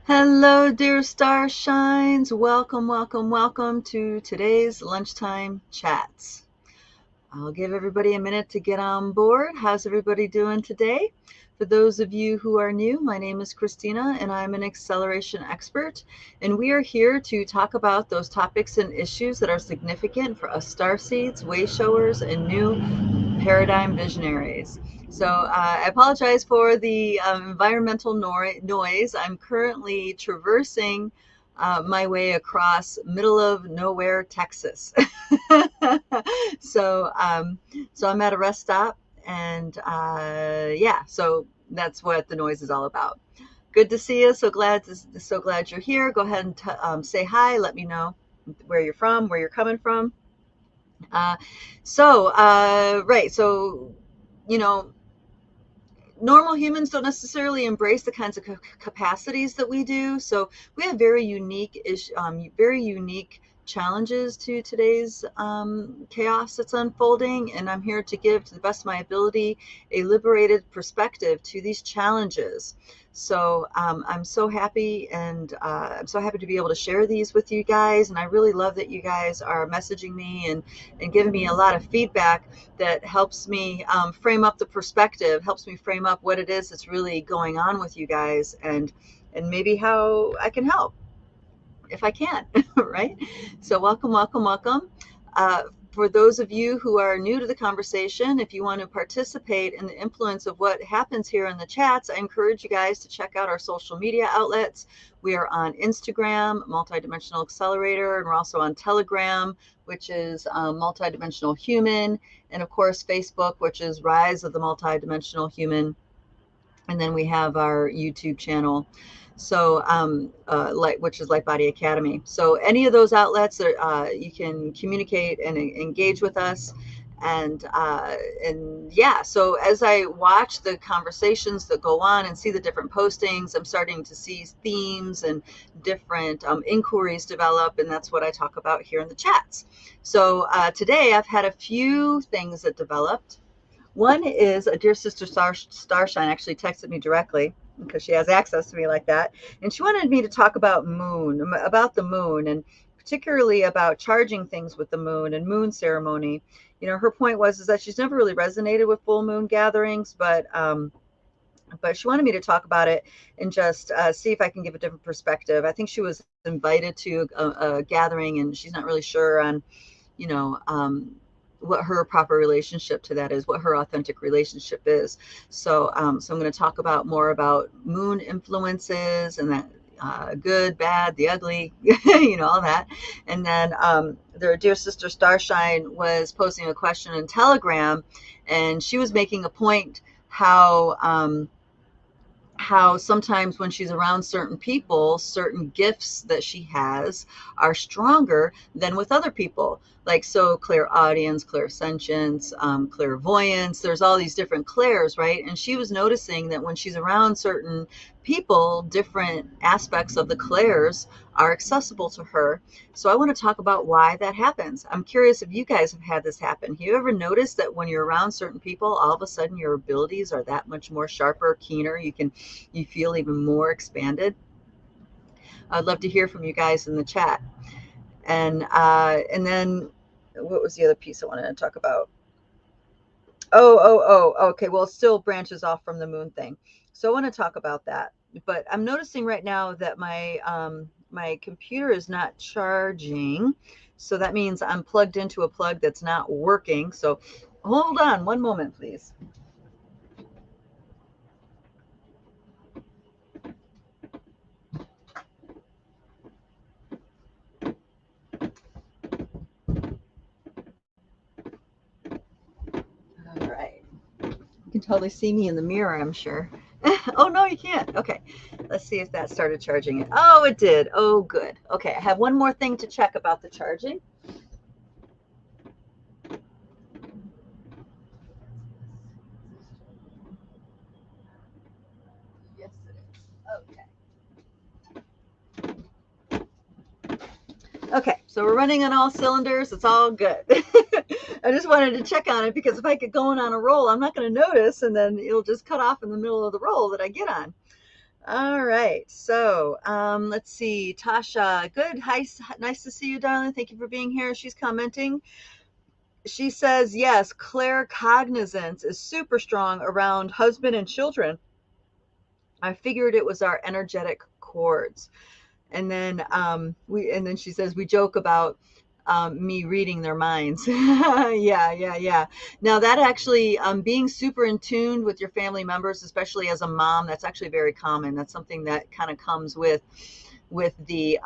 Hello, dear star shines. Welcome, welcome, welcome to today's lunchtime chats. I'll give everybody a minute to get on board. How's everybody doing today? For those of you who are new, my name is Christina and I'm an acceleration expert. And we are here to talk about those topics and issues that are significant for us starseeds, way showers, and new paradigm visionaries. So I apologize for the environmental noise. I'm currently traversing my way across middle of nowhere, Texas. so, so I'm at a rest stop, and yeah, so that's what the noise is all about. Good to see you. So glad you're here. Go ahead and say hi. Let me know where you're from, where you're coming from. Uh, right. So, you know, normal humans don't necessarily embrace the kinds of capacities that we do. So we have very unique challenges to today's chaos that's unfolding. And I'm here to give, to the best of my ability, a liberated perspective to these challenges. So I'm so happy, and I'm so happy to be able to share these with you guys. And I really love that you guys are messaging me and giving me a lot of feedback that helps me frame up the perspective, helps me frame up what it is that's really going on with you guys, and maybe how I can help if I can, right? So welcome, welcome, welcome. For those of you who are new to the conversation, if you want to participate in the influence of what happens here in the chats, I encourage you guys to check out our social media outlets. We are on Instagram, Multidimensional Accelerator, and we're also on Telegram, which is Multidimensional Human, and of course Facebook, which is Rise of the Multidimensional Human. And then we have our YouTube channel, so which is Light Body Academy. So any of those outlets, you can communicate and engage with us. And yeah, so as I watch the conversations that go on and see the different postings, I'm starting to see themes and different inquiries develop, and that's what I talk about here in the chats. So today I've had a few things that developed. One is a dear sister Starshine actually texted me directly because she has access to me like that. And she wanted me to talk about the moon, and particularly about charging things with the moon and moon ceremony. You know, her point is that she's never really resonated with full moon gatherings, but she wanted me to talk about it and just see if I can give a different perspective. I think she was invited to a gathering, and she's not really sure on, you know, what her proper relationship to that is, what her authentic relationship is. So, so I'm going to talk more about moon influences, and that good, bad, the ugly, you know, all that. And then their dear sister Starshine was posting a question in Telegram, and she was making a point how sometimes when she's around certain people, certain gifts that she has are stronger than with other people. Like, so clairaudience, clairsentience, clairvoyance, there's all these different clairs, right? And she was noticing that when she's around certain people, different aspects of the clairs are accessible to her. So I want to talk about why that happens. I'm curious if you guys have had this happen. Have you ever noticed that when you're around certain people, all of a sudden your abilities are that much more sharper, keener? You feel even more expanded? I'd love to hear from you guys in the chat. And then what was the other piece I wanted to talk about? Okay. Well, it still branches off from the moon thing. So I want to talk about that. But I'm noticing right now that my computer is not charging. So that means I'm plugged into a plug that's not working. So hold on one moment, please. All right. You can totally see me in the mirror, I'm sure. Oh, no, you can't. Okay. Let's see if that started charging it. Oh, it did. Oh, good. Okay. I have one more thing to check about the charging. Yes, it is. Okay. Okay, so we're running on all cylinders. It's all good. I just wanted to check on it because if I get going on a roll, I'm not going to notice, and then it'll just cut off in the middle of the roll that I get on. All right. So let's see. Tasha, good. Hi, nice to see you, darling. Thank you for being here. She's commenting. She says, yes, claircognizance is super strong around husband and children. I figured it was our energetic cords. And then she says, we joke about me reading their minds. Yeah. Now that actually, being super in tune with your family members, especially as a mom, that's actually very common. That's something that kind of comes with the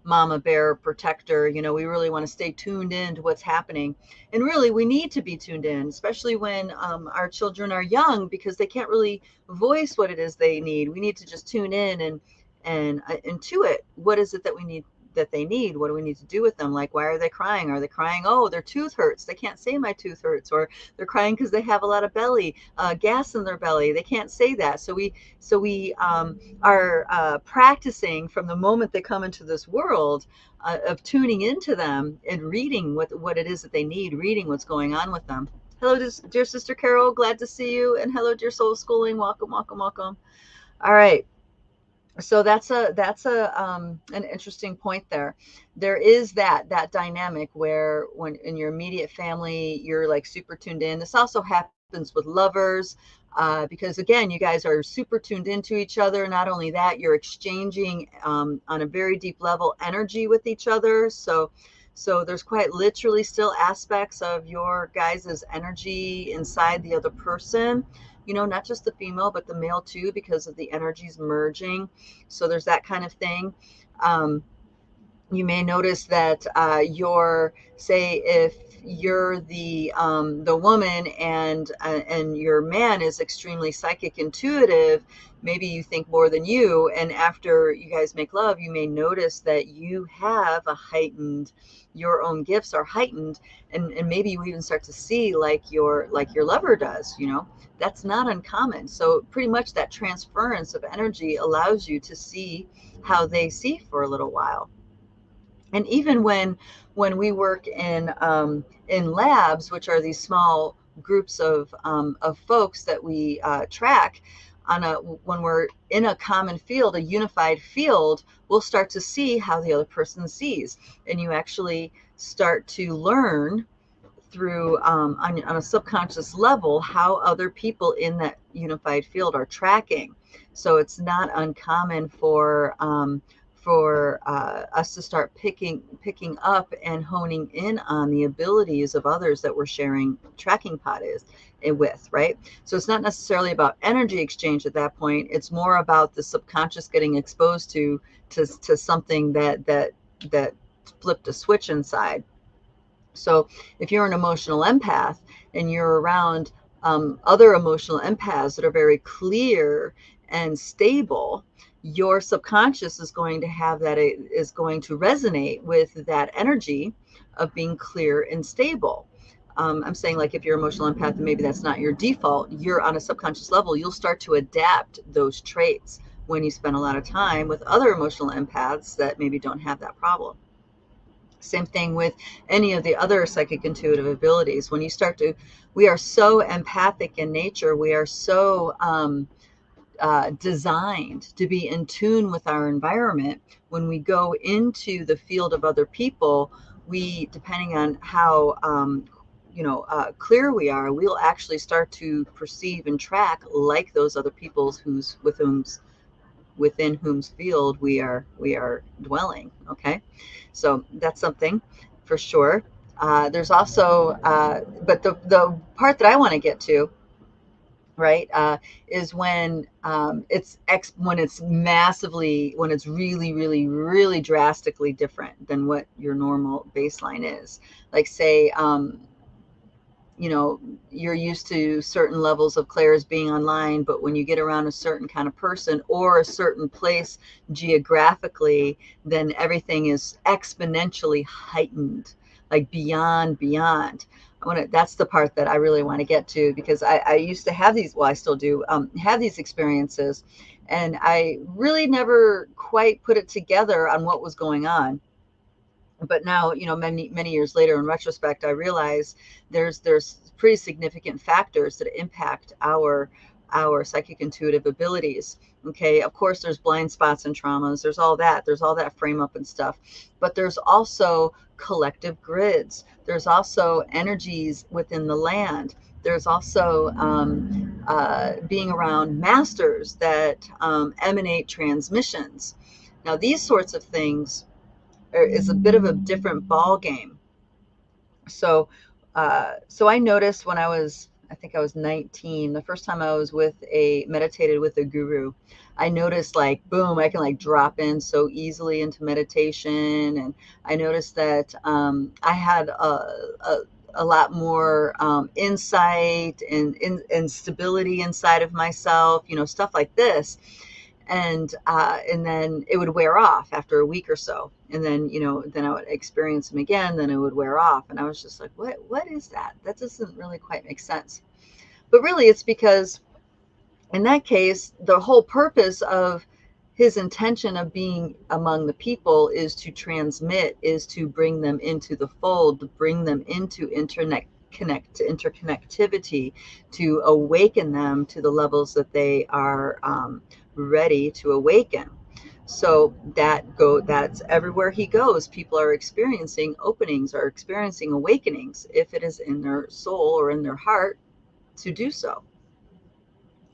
mama bear protector. We really want to stay tuned in to what's happening, and really we need to be tuned in, especially when our children are young, because they can't really voice what it is they need. We need to just tune in and intuit what is it that we need, that they need. What do we need to do with them? Like, why are they crying? Are they crying, oh, their tooth hurts, they can't say my tooth hurts? Or they're crying because they have a lot of belly gas in their belly, they can't say that. So we are practicing from the moment they come into this world, of tuning into them and reading what it is that they need, reading what's going on with them. Hello, dear sister Carol, glad to see you. And hello, dear soul schooling, welcome, welcome, welcome. All right. So that's an interesting point there. There is that dynamic where when in your immediate family you're like super tuned in. This also happens with lovers, because again, you guys are super tuned into each other. Not only that, you're exchanging on a very deep level energy with each other. So there's quite literally still aspects of your guys' energy inside the other person. Not just the female, but the male too, because of the energies merging. So there's that kind of thing. Um, you may notice that say if you're the woman, and your man is extremely psychic intuitive, maybe you think more than you, and after you guys make love, you may notice that you have your own gifts are heightened, and maybe you even start to see like your lover does. That's not uncommon. So pretty much that transference of energy allows you to see how they see for a little while. And even when we work in labs, which are these small groups of folks that we track when we're in a common field, a unified field, we'll start to see how the other person sees, and you actually start to learn through on a subconscious level how other people in that unified field are tracking. So it's not uncommon for us to start picking up and honing in on the abilities of others that we're sharing tracking pod with, right? So it's not necessarily about energy exchange at that point. It's more about the subconscious getting exposed to something that flipped a switch inside. So if you're an emotional empath and you're around other emotional empaths that are very clear and stable, your subconscious is going to resonate with that energy of being clear and stable. I'm saying, like, if you're an emotional empath and maybe that's not your default, you're on a subconscious level, you'll start to adapt those traits when you spend a lot of time with other emotional empaths that maybe don't have that problem. Same thing with any of the other psychic intuitive abilities. We are so empathic in nature. We are so designed to be in tune with our environment. When we go into the field of other people, depending on how clear we are, we'll actually start to perceive and track like those other people's within whom's field we are dwelling. Okay, so that's something for sure. There's also but the part that I want to get to, right, is when it's massively, when it's really, really, really drastically different than what your normal baseline is. Like, say, you're used to certain levels of clairs being online, but when you get around a certain kind of person or a certain place geographically, then everything is exponentially heightened, like beyond. That's the part that I really want to get to, because I used to have these, well, I still do have these experiences, and I really never quite put it together on what was going on. But now, many years later, in retrospect, I realize there's pretty significant factors that impact our our psychic intuitive abilities. Okay, of course, there's blind spots and traumas. There's all that. There's all that frame up and stuff. But there's also collective grids. There's also energies within the land. There's also being around masters that emanate transmissions. Now, these sorts of things is a bit of a different ball game. So, so I noticed when I think I was 19, the first time I was meditated with a guru, I noticed like, boom, I can like drop in so easily into meditation. And I noticed that I had a lot more insight and stability inside of myself, stuff like this. And then it would wear off after a week or so, and then then I would experience them again, then it would wear off, and I was just like, what is that? That doesn't really quite make sense. But really, it's because in that case, the whole purpose of his intention of being among the people is to transmit, is to bring them into the fold, to bring them into interconnectivity, to awaken them to the levels that they are ready to awaken. So that's everywhere he goes. People are experiencing openings, are experiencing awakenings, if it is in their soul or in their heart to do so.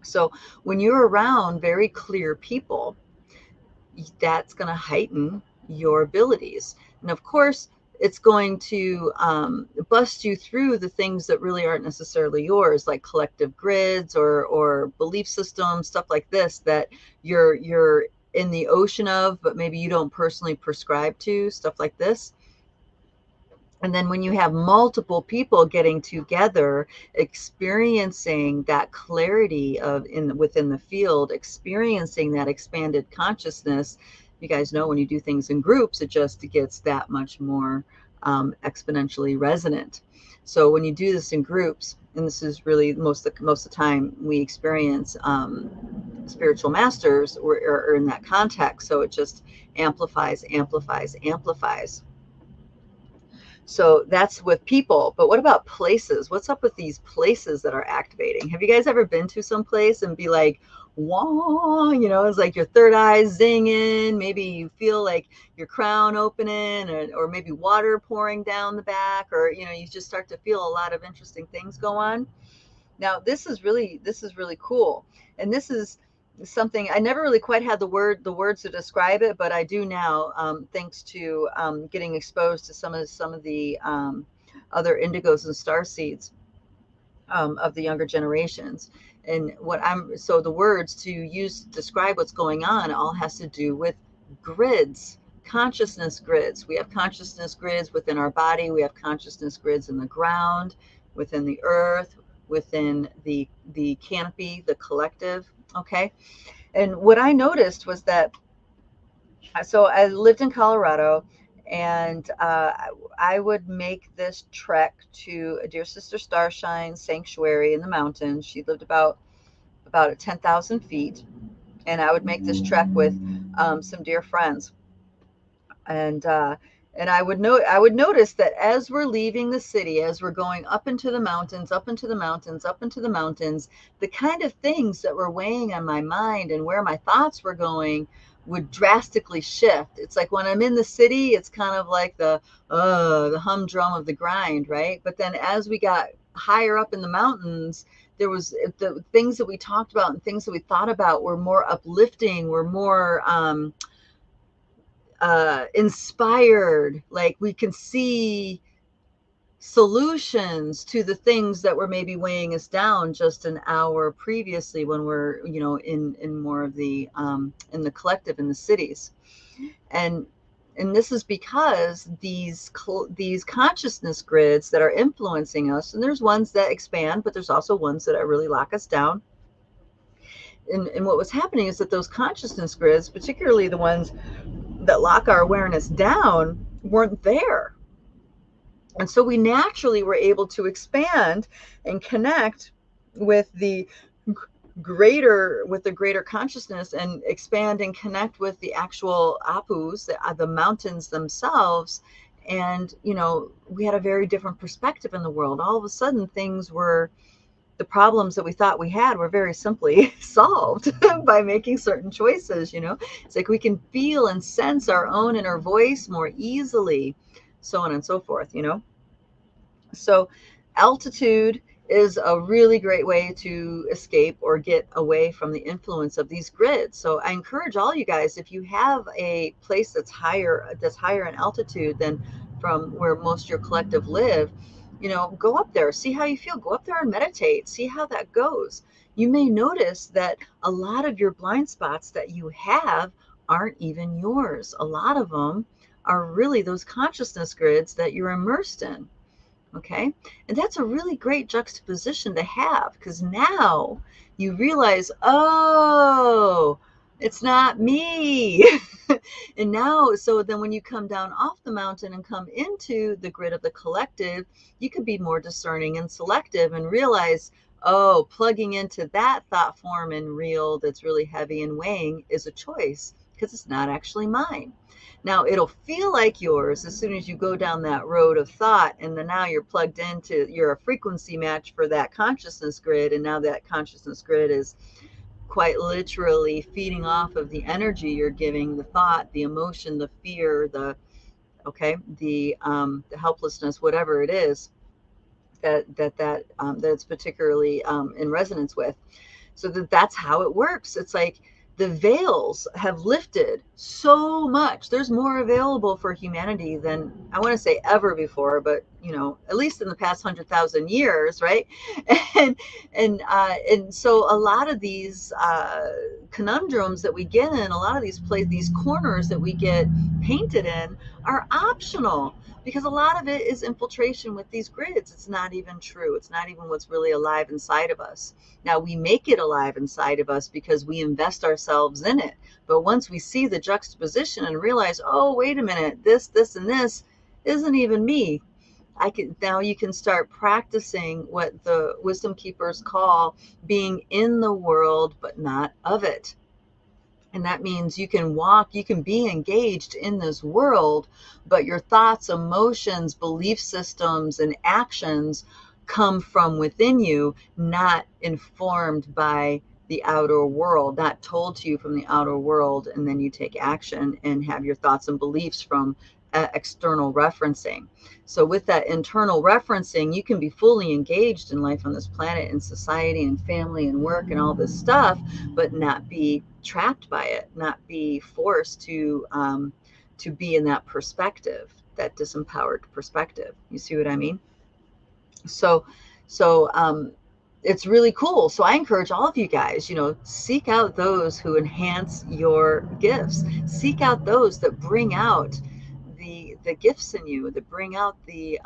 So when you're around very clear people, that's going to heighten your abilities. And of course, it's going to bust you through the things that really aren't necessarily yours, like collective grids or belief systems, stuff like this, that you're in the ocean of, but maybe you don't personally prescribe to, stuff like this. And then when you have multiple people getting together, experiencing that clarity within the field, experiencing that expanded consciousness, you guys know when you do things in groups, it just gets that much more exponentially resonant. So when you do this in groups, and this is really most of the time we experience spiritual masters or in that context. So it just amplifies. So that's with people. But what about places? What's up with these places that are activating? Have you guys ever been to some place and be like, whoa, it's like your third eye zinging. Maybe you feel like your crown opening, or maybe water pouring down the back, or, you just start to feel a lot of interesting things go on. Now, this is really cool. And this is something I never really quite had the words to describe it, but I do now, thanks to getting exposed to some of the other indigos and star seeds of the younger generations. And so the words to use to describe what's going on all has to do with grids, consciousness grids. We have consciousness grids within our body. We have consciousness grids in the ground, within the earth, within the canopy, the collective. Okay. And what I noticed was that, so I lived in Colorado, and I would make this trek to a Dear Sister Starshine sanctuary in the mountains. She lived about at 10,000 feet. And I would make this trek with some dear friends. And I would notice that as we're leaving the city, as we're going up into the mountains, the kind of things that were weighing on my mind and where my thoughts were going would drastically shift. It's like when I'm in the city, it's kind of like the humdrum of the grind, right? But then as we got higher up in the mountains, there was the things that we talked about and things that we thought about were more uplifting, were more inspired. Like we can see solutions to the things that were maybe weighing us down just an hour previously, when we're in more of the in the collective, in the cities. And this is because these consciousness grids that are influencing us, and there's ones that expand, but there's also ones that really lock us down. And what was happening is that those consciousness grids, particularly the ones that lock our awareness down, weren't there. And so we naturally were able to expand and connect with the greater consciousness, and expand and connect with the actual apus, the mountains themselves. And we had a very different perspective in the world. All of a sudden things were the problems that we thought we had were very simply solved by making certain choices. It's like we can feel and sense our own inner voice more easily, so on and so forth. So altitude is a really great way to escape or get away from the influence of these grids. So I encourage all you guys, if you have a place that's higher in altitude than from where most of your collective live, go up there, see how you feel. Go up there and meditate, see how that goes. You may notice that a lot of your blind spots that you have aren't even yours. A lot of them are really those consciousness grids that you're immersed in. Okay. And that's a really great juxtaposition to have, because now you realize, oh, it's not me. And now, so then when you come down off the mountain and come into the grid of the collective, you can be more discerning and selective and realize, oh, plugging into that thought form and reel that's really heavy and weighing is a choice, because it's not actually mine. Now, it'll feel like yours as soon as you go down that road of thought, and then now you're plugged into, you're a frequency match for that consciousness grid, and now that consciousness grid is quite literally feeding off of the energy you're giving, the thought, the emotion, the fear, the helplessness, whatever it is that it's particularly in resonance with. So that's how it works. It's like the veils have lifted so much. There's more available for humanity than, I want to say, ever before, but at least in the past 100,000 years, right? And so a lot of these conundrums that we get in, a lot of these corners that we get painted in, are optional, because a lot of it is infiltration with these grids. It's not even true. It's not even what's really alive inside of us. Now, we make it alive inside of us because we invest ourselves in it. But once we see the juxtaposition and realize, oh, wait a minute, this, and this isn't even me. Now you can start practicing what the wisdom keepers call being in the world, but not of it. And that means you can be engaged in this world, but your thoughts, emotions, belief systems, and actions come from within you, not informed by the outer world, not told to you from the outer world, and then you take action and have your thoughts and beliefs from external referencing. So with that internal referencing, you can be fully engaged in life on this planet and society and family and work and all this stuff, but not be trapped by it, not be forced to be in that perspective, that disempowered perspective. You see what I mean? So it's really cool. So I encourage all of you guys, seek out those who enhance your gifts. Seek out those that bring out the gifts in you, that bring out the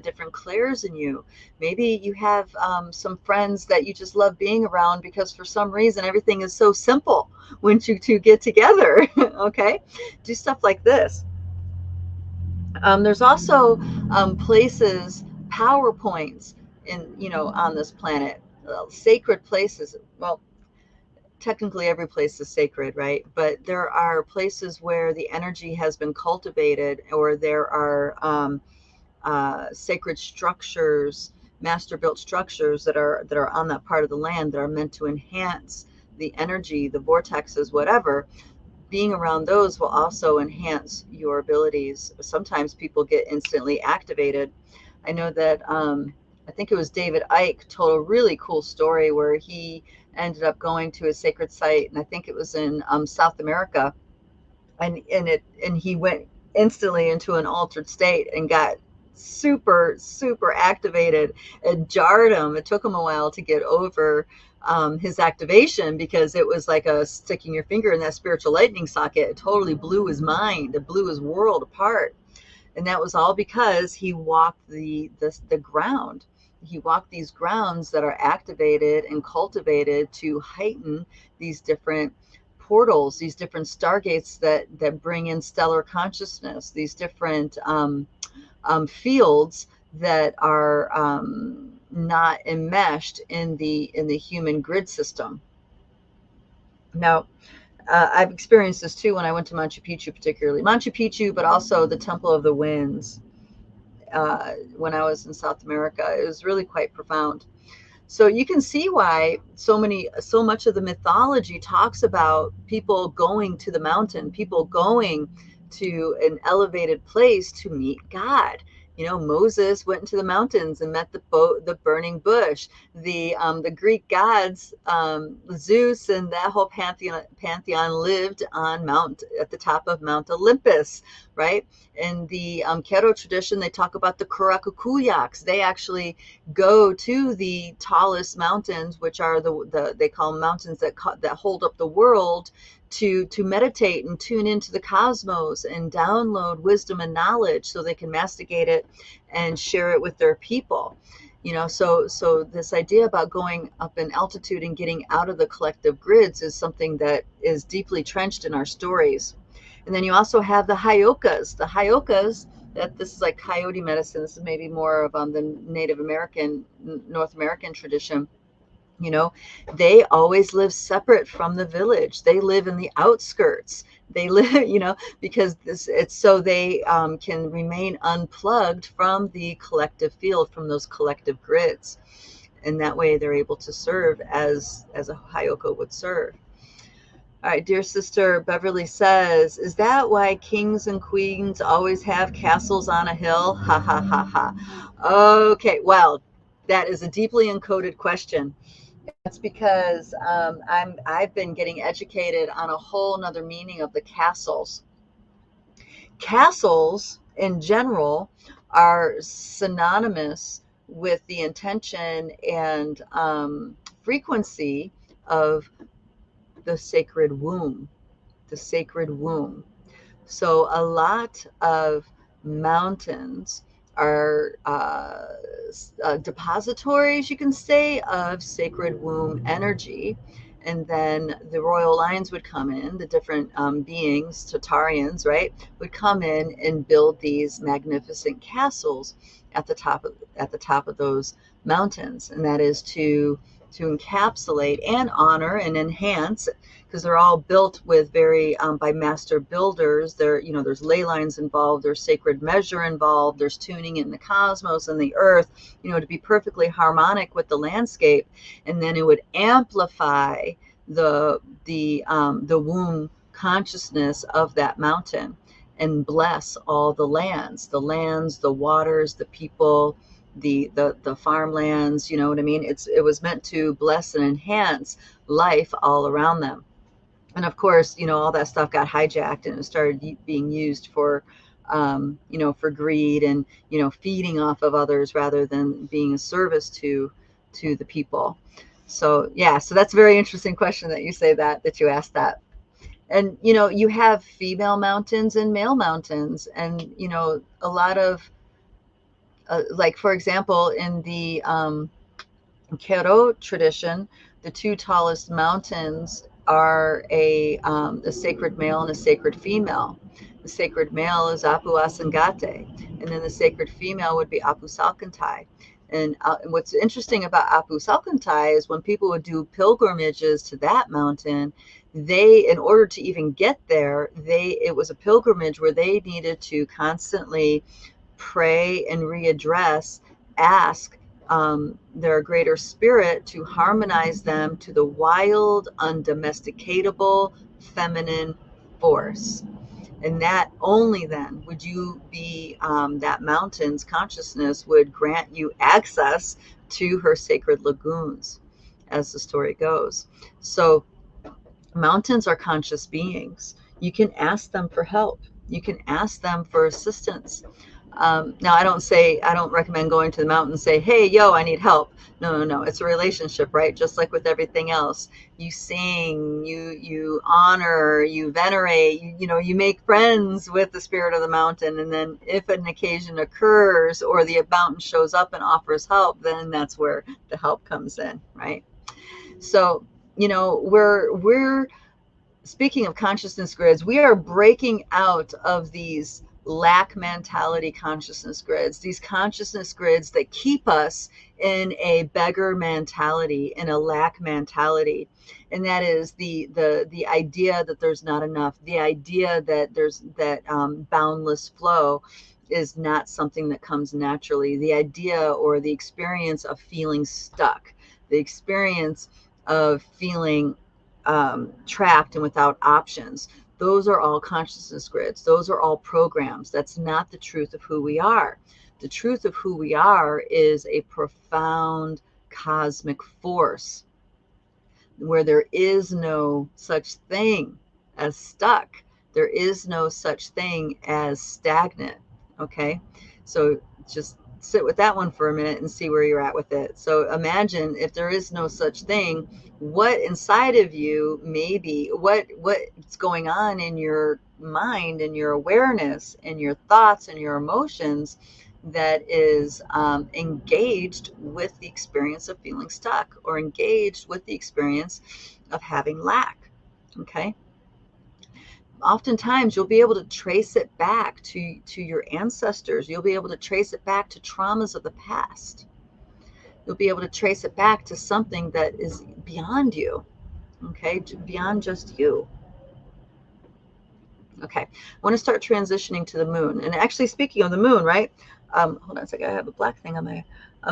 different clairs in you. Maybe you have some friends that you just love being around because for some reason everything is so simple when you two get together. Okay, do stuff like this. There's also places, PowerPoints on this planet, sacred places. Well, technically every place is sacred, right? But there are places where the energy has been cultivated, or there are sacred structures, master built structures that are on that part of the land that are meant to enhance the energy, the vortexes, whatever. Being around those will also enhance your abilities. Sometimes people get instantly activated. I know that I think it was David Icke told a really cool story where he ended up going to a sacred site, and I think it was in South America, and he went instantly into an altered state and got super activated. It jarred him. It took him a while to get over his activation, because it was like a sticking your finger in that spiritual lightning socket. It totally blew his mind. It blew his world apart. And that was all because he walked the ground. He walked these grounds that are activated and cultivated to heighten these different portals, these different stargates that bring in stellar consciousness, these different fields that are not enmeshed in the human grid system. Now, I've experienced this too when I went to Machu Picchu, particularly Machu Picchu, but also the Temple of the Winds when I was in South America. It was really quite profound. So you can see why so much of the mythology talks about people going to the mountain, people going to an elevated place to meet God. You know, Moses went into the mountains and met the burning bush. The Greek gods, Zeus and that whole pantheon lived on at the top of Mount Olympus, right? In the Kero tradition, they talk about the Kurakukuyaks. They actually go to the tallest mountains, which are they call mountains that hold up the world, to meditate and tune into the cosmos and download wisdom and knowledge so they can masticate it and share it with their people. You know, so this idea about going up in altitude and getting out of the collective grids is something that is deeply trenched in our stories. And then you also have the Hiokas. The Hiokas, that this is like coyote medicine. This is maybe more of the Native American, North American tradition. You know, they always live separate from the village. They live in the outskirts. They live, you know, because it's so they can remain unplugged from the collective field, from those collective grids. And that way they're able to serve as a Hioka would serve. All right, dear sister Beverly says, is that why kings and queens always have castles on a hill? Ha ha ha ha. Okay, well, that is a deeply encoded question. That's because I've been getting educated on a whole nother meaning of the castles. Castles in general are synonymous with the intention and frequency of the sacred womb. The sacred womb. So a lot of mountains are depositories, you can say, of sacred womb energy. And then the royal lines would come in, the different beings, Tatarians, right, would come in and build these magnificent castles at the top of those mountains. And that is to encapsulate and honor and enhance, because they're all built with very by master builders. There's ley lines involved, there's sacred measure involved, there's tuning in the cosmos and the earth, to be perfectly harmonic with the landscape. And then it would amplify the womb consciousness of that mountain and bless all the lands, the waters, the people, the farmlands. You know what I mean? It was meant to bless and enhance life all around them. And of course, all that stuff got hijacked and it started being used for for greed and feeding off of others rather than being a service to the people. So yeah, so that's a very interesting question that you asked that. And you have female mountains and male mountains, and a lot of like, for example, in the Kero tradition, the two tallest mountains are a sacred male and a sacred female. The sacred male is Apu Asangate, and then the sacred female would be Apu Salkantai. And what's interesting about Apu Salkantai is when people would do pilgrimages to that mountain, in order to even get there, it was a pilgrimage where they needed to constantly pray and readdress, ask their greater spirit to harmonize them to the wild, undomesticatable feminine force. And that only then would you be, that mountain's consciousness would grant you access to her sacred lagoons, as the story goes. So mountains are conscious beings. You can ask them for help. You can ask them for assistance. Now, I don't recommend going to the mountain and say, hey, yo, I need help. No. It's a relationship, right? Just like with everything else. You sing, you honor, you venerate, you make friends with the spirit of the mountain. And then if an occasion occurs or the mountain shows up and offers help, then that's where the help comes in, right? So, we're speaking of consciousness grids, we are breaking out of these lack mentality consciousness grids, these consciousness grids that keep us in a beggar mentality, in a lack mentality. And that is the idea that there's not enough, the idea that there's boundless flow is not something that comes naturally, the idea or the experience of feeling stuck, the experience of feeling trapped and without options. Those are all consciousness grids. Those are all programs. That's not the truth of who we are. The truth of who we are is a profound cosmic force where there is no such thing as stuck. There is no such thing as stagnant. Okay. So just sit with that one for a minute and see where you're at with it. So imagine if there is no such thing, what inside of you, maybe what's going on in your mind and your awareness and your thoughts and your emotions that is engaged with the experience of feeling stuck or engaged with the experience of having lack. Okay. Oftentimes you'll be able to trace it back to your ancestors. You'll be able to trace it back to traumas of the past. You'll be able to trace it back to something that is beyond you. Okay. Beyond just you. Okay, I want to start transitioning to the moon. And actually, speaking of the moon, right? Hold on a second. I have a black thing on my.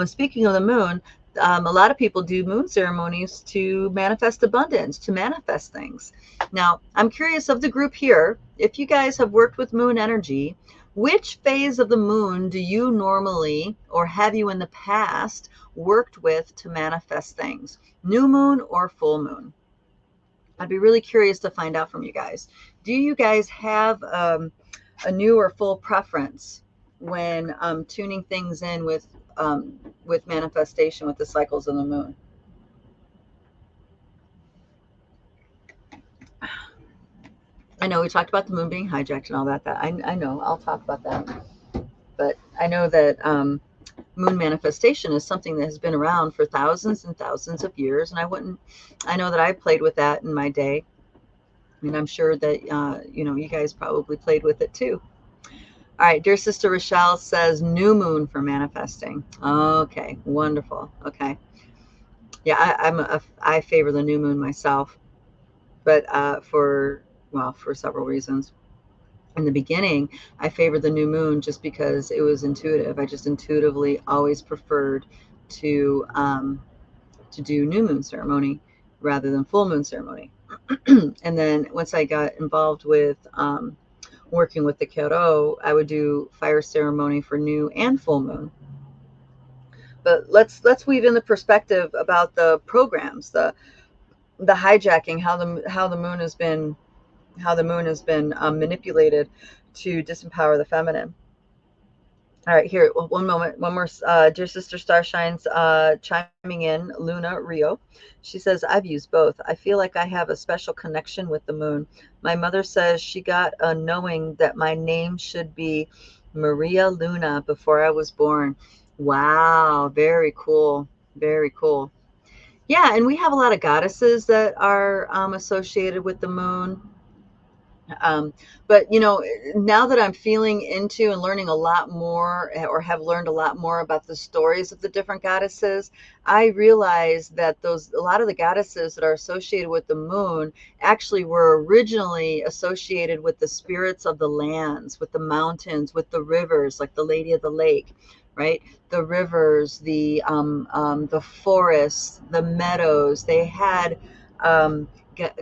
Speaking of the moon, a lot of people do moon ceremonies to manifest abundance, to manifest things. Now, I'm curious of the group here, if you guys have worked with moon energy, which phase of the moon do you normally, or have you in the past, worked with to manifest things? New moon or full moon? I'd be really curious to find out from you guys. Do you guys have a new or full preference when tuning things in with manifestation with the cycles of the moon? I know we talked about the moon being hijacked and all that. I know I'll talk about that, but I know that moon manifestation is something that has been around for thousands and thousands of years, and I know that I played with that in my day. And I'm sure that, you guys probably played with it too. All right, dear sister Rochelle says new moon for manifesting. Okay, wonderful. Okay. Yeah, I favor the new moon myself, but for several reasons. In the beginning, I favored the new moon just because it was intuitive. I just intuitively always preferred to do new moon ceremony rather than full moon ceremony. And then once I got involved with working with the Kero, I would do fire ceremony for new and full moon. But let's weave in the perspective about the programs, the hijacking, how the moon has been manipulated to disempower the feminine. All right, here, one moment, one more. Dear Sister Starshine's chiming in, Luna Rio. She says, I've used both. I feel like I have a special connection with the moon. My mother says she got a knowing that my name should be Maria Luna before I was born. Wow, very cool. Very cool. Yeah, and we have a lot of goddesses that are associated with the moon. But now that I'm feeling into and learning a lot more, or have learned a lot more about the stories of the different goddesses, I realize that a lot of the goddesses that are associated with the moon actually were originally associated with the spirits of the lands, with the mountains, with the rivers, like the Lady of the Lake, right? The rivers, the forests, the meadows. They had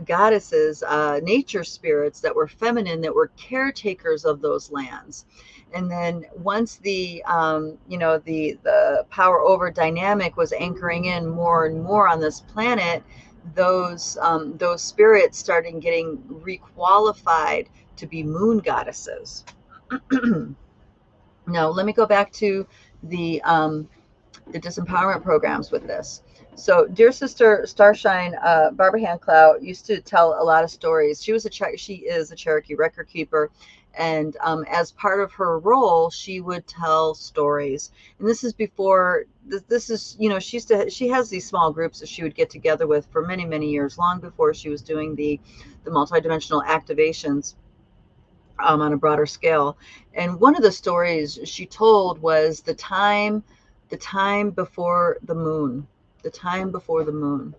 goddesses, nature spirits that were feminine, that were caretakers of those lands. And then once the power over dynamic was anchoring in more and more on this planet, those spirits started getting requalified to be moon goddesses. Now, let me go back to the disempowerment programs with this. So, dear sister Starshine, Barbara Handclough used to tell a lot of stories. She is a Cherokee record keeper, and as part of her role, she would tell stories. And this is before. This is she has these small groups that she would get together with for many, many years, long before she was doing the multidimensional activations on a broader scale. And one of the stories she told was the time before the moon. The time before the moon.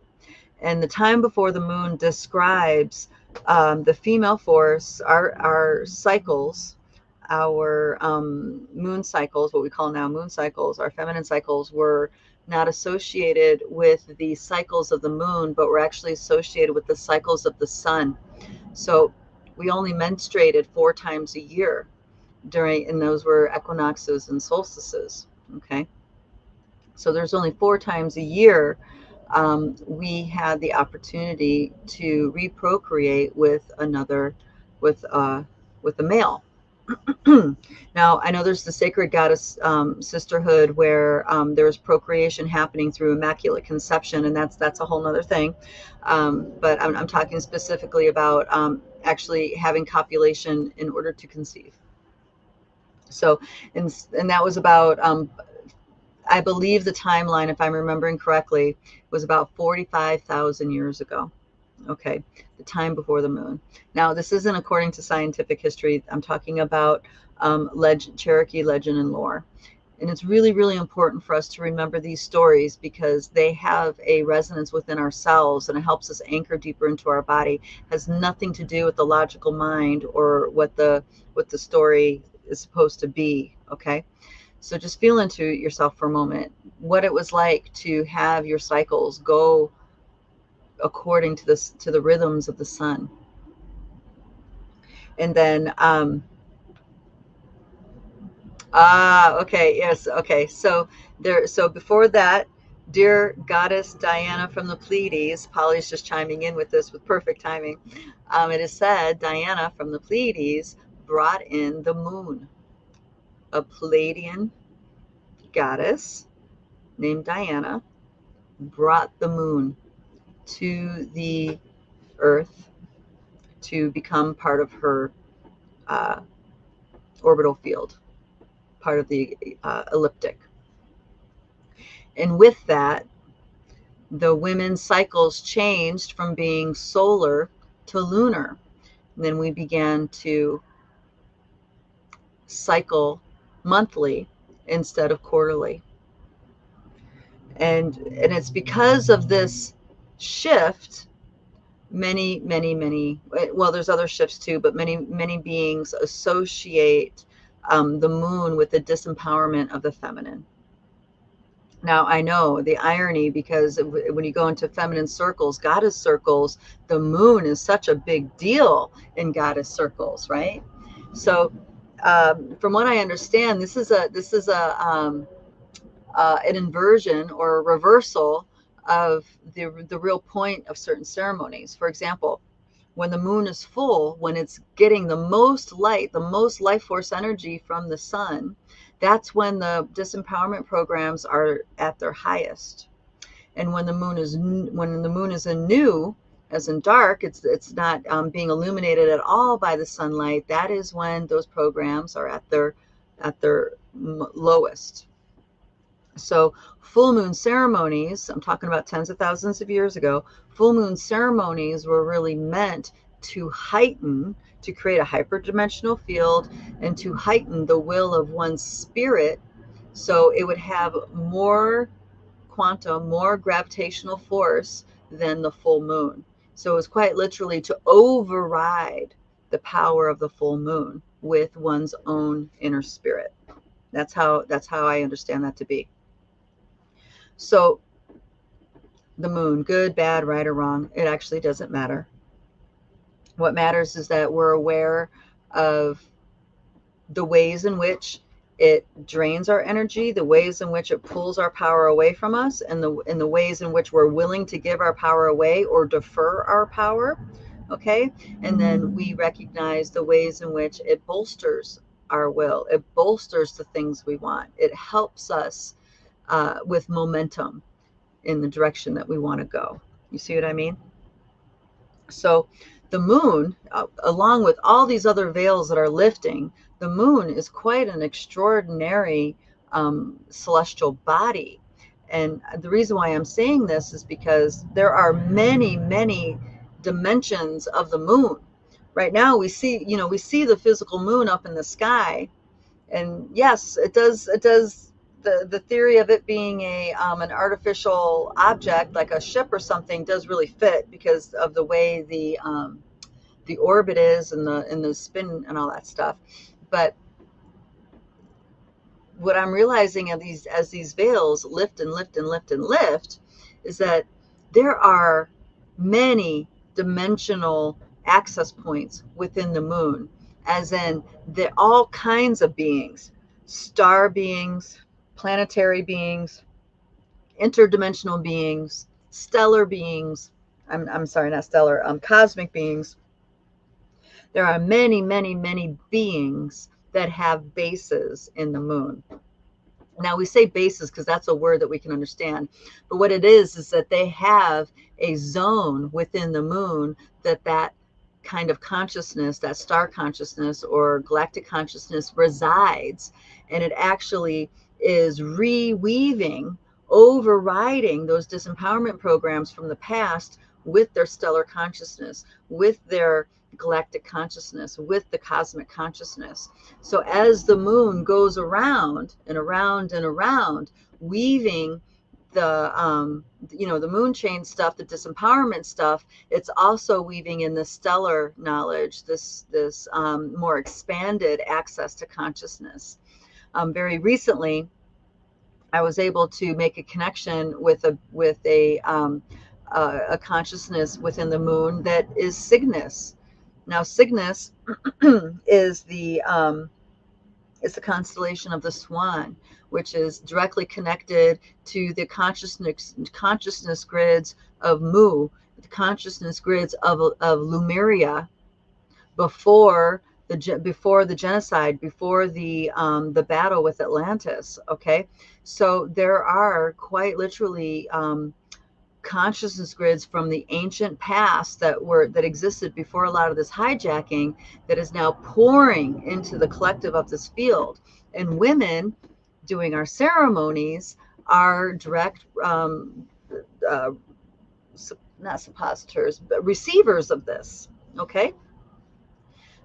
And the time before the moon describes the female force, our cycles, our moon cycles, what we call now moon cycles, our feminine cycles were not associated with the cycles of the moon, but we're actually associated with the cycles of the sun. So we only menstruated 4 times a year and those were equinoxes and solstices. Okay. So there's only 4 times a year we had the opportunity to reprocreate with a male. Now, I know there's the sacred goddess sisterhood where there's procreation happening through immaculate conception, and that's a whole nother thing. But I'm talking specifically about actually having copulation in order to conceive. So, and that was about, I believe the timeline, if I'm remembering correctly, was about 45,000 years ago. Okay, the time before the moon. Now, this isn't according to scientific history. I'm talking about Cherokee legend and lore. And it's really, really important for us to remember these stories because they have a resonance within ourselves and it helps us anchor deeper into our body. It has nothing to do with the logical mind or what the story is supposed to be. Okay, so just feel into yourself for a moment what it was like to have your cycles go according to the rhythms of the sun. And then okay, yes, okay, so before that, dear goddess Diana from the Pleiades, Polly's just chiming in with this with perfect timing. It is said Diana from the Pleiades brought in the moon. A Pleiadian goddess named Diana brought the moon to the earth to become part of her orbital field, part of the ecliptic. And with that, the women's cycles changed from being solar to lunar. And then we began to cycle monthly instead of quarterly. And it's because of this shift, many, well, there's other shifts too, but many beings associate the moon with the disempowerment of the feminine. Now, I know the irony, because when you go into feminine circles, goddess circles, the moon is such a big deal in goddess circles, right? So from what I understand, this is an inversion or a reversal of the real point of certain ceremonies. For example, when the moon is full, when it's getting the most light, the most life force energy from the sun, that's when the disempowerment programs are at their highest. And when the moon is in new, as in dark, it's not being illuminated at all by the sunlight. That is when those programs are at their lowest. So full moon ceremonies, I'm talking about tens of thousands of years ago, full moon ceremonies were really meant to heighten, to create a hyperdimensional field and to heighten the will of one's spirit, so it would have more quantum, more gravitational force than the full moon. So it was quite literally to override the power of the full moon with one's own inner spirit. That's how I understand that to be. So the moon, good, bad, right, or wrong, it actually doesn't matter. What matters is that we're aware of the ways in which it drains our energy, the ways in which it pulls our power away from us, and the ways in which we're willing to give our power away or defer our power. Okay, and then we recognize the ways in which it bolsters our will. It bolsters the things we want. It helps us with momentum in the direction that we want to go. You see what I mean? So the moon, along with all these other veils that are lifting, the moon is quite an extraordinary celestial body. And the reason why I'm saying this is because there are many dimensions of the moon. Right now we see the physical moon up in the sky, and yes, it does the theory of it being an artificial object like a ship or something does really fit because of the way the orbit is and the spin and all that stuff. But what I'm realizing as these veils lift and lift and lift and lift is that there are many dimensional access points within the moon, as in all kinds of beings, star beings, planetary beings, interdimensional beings, stellar beings. I'm sorry, not stellar, cosmic beings. There are many, many, many beings that have bases in the moon. Now we say bases because that's a word that we can understand. But what it is that they have a zone within the moon that kind of consciousness, that star consciousness or galactic consciousness resides. And it actually is reweaving, overriding those disempowerment programs from the past with their stellar consciousness, with their galactic consciousness, with the cosmic consciousness. So as the moon goes around and around and around, weaving the the moon chain stuff, the disempowerment stuff, it's also weaving in the stellar knowledge, this more expanded access to consciousness. Very recently, I was able to make a connection with a consciousness within the moon that is Cygnus. Now, Cygnus is the constellation of the Swan, which is directly connected to the consciousness grids of Mu, the consciousness grids of Lemuria before the genocide, before the battle with Atlantis. Okay, so there are quite literally consciousness grids from the ancient past that existed before a lot of this hijacking that is now pouring into the collective of this field. And women doing our ceremonies are direct not suppositors but receivers of this. Okay,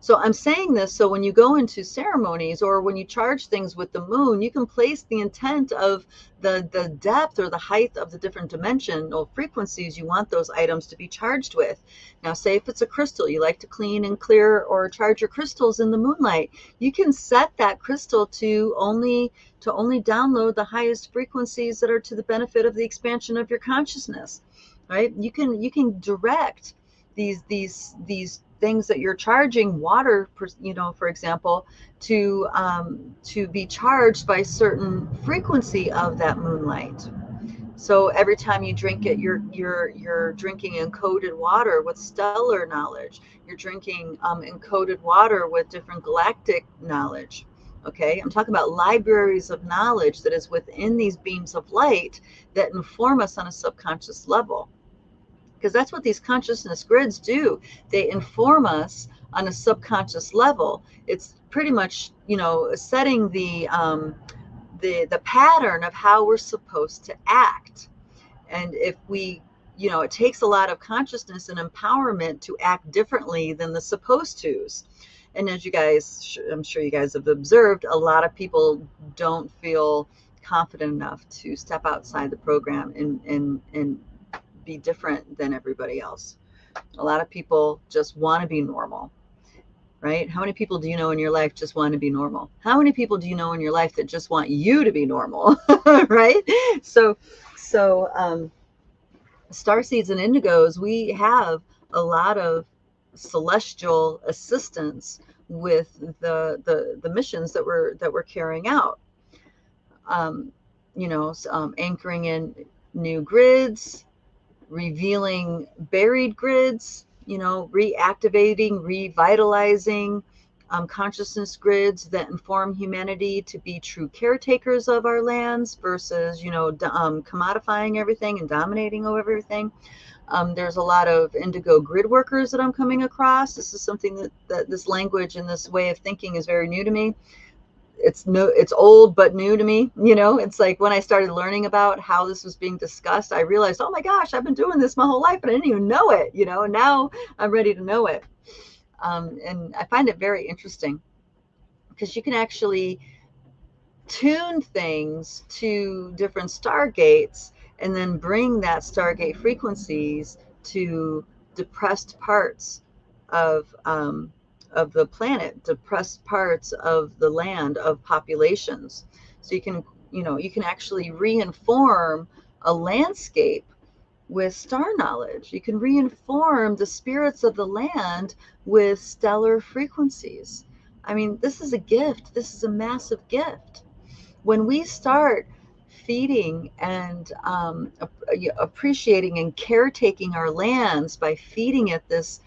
so I'm saying this so when you go into ceremonies or when you charge things with the moon, you can place the intent of the depth or the height of the different dimensional frequencies you want those items to be charged with. Now, say if it's a crystal, you like to clean and clear or charge your crystals in the moonlight, you can set that crystal to only download the highest frequencies that are to the benefit of the expansion of your consciousness, right? You can direct these things that you're charging, water, for example, to be charged by certain frequency of that moonlight. So every time you drink it, you're drinking encoded water with stellar knowledge. You're drinking encoded water with different galactic knowledge. Okay, I'm talking about libraries of knowledge that is within these beams of light that inform us on a subconscious level. Because that's what these consciousness grids do. They inform us on a subconscious level. It's pretty much, setting the pattern of how we're supposed to act. And if we, it takes a lot of consciousness and empowerment to act differently than the supposed tos. And as you guys, I'm sure you guys have observed, a lot of people don't feel confident enough to step outside the program and be different than everybody else. A lot of people just want to be normal, right? How many people do you know in your life just want to be normal? How many people do you know in your life that just want you to be normal, right? So starseeds and indigos, we have a lot of celestial assistance with the missions that we're carrying out. Anchoring in new grids, revealing buried grids, reactivating, revitalizing consciousness grids that inform humanity to be true caretakers of our lands versus, commodifying everything and dominating over everything. There's a lot of indigo grid workers that I'm coming across. This is something that this language and this way of thinking is very new to me. It's old but new to me. It's like when I started learning about how this was being discussed, I realized, oh my gosh, I've been doing this my whole life but I didn't even know it. Now I'm ready to know it. And I find it very interesting because you can actually tune things to different stargates and then bring that stargate frequencies to depressed parts of the planet, depressed parts of the land, of populations. So you can, you can actually reinform a landscape with star knowledge. You can reinform the spirits of the land with stellar frequencies. I mean, this is a gift. This is a massive gift. When we start feeding and appreciating and caretaking our lands by feeding it this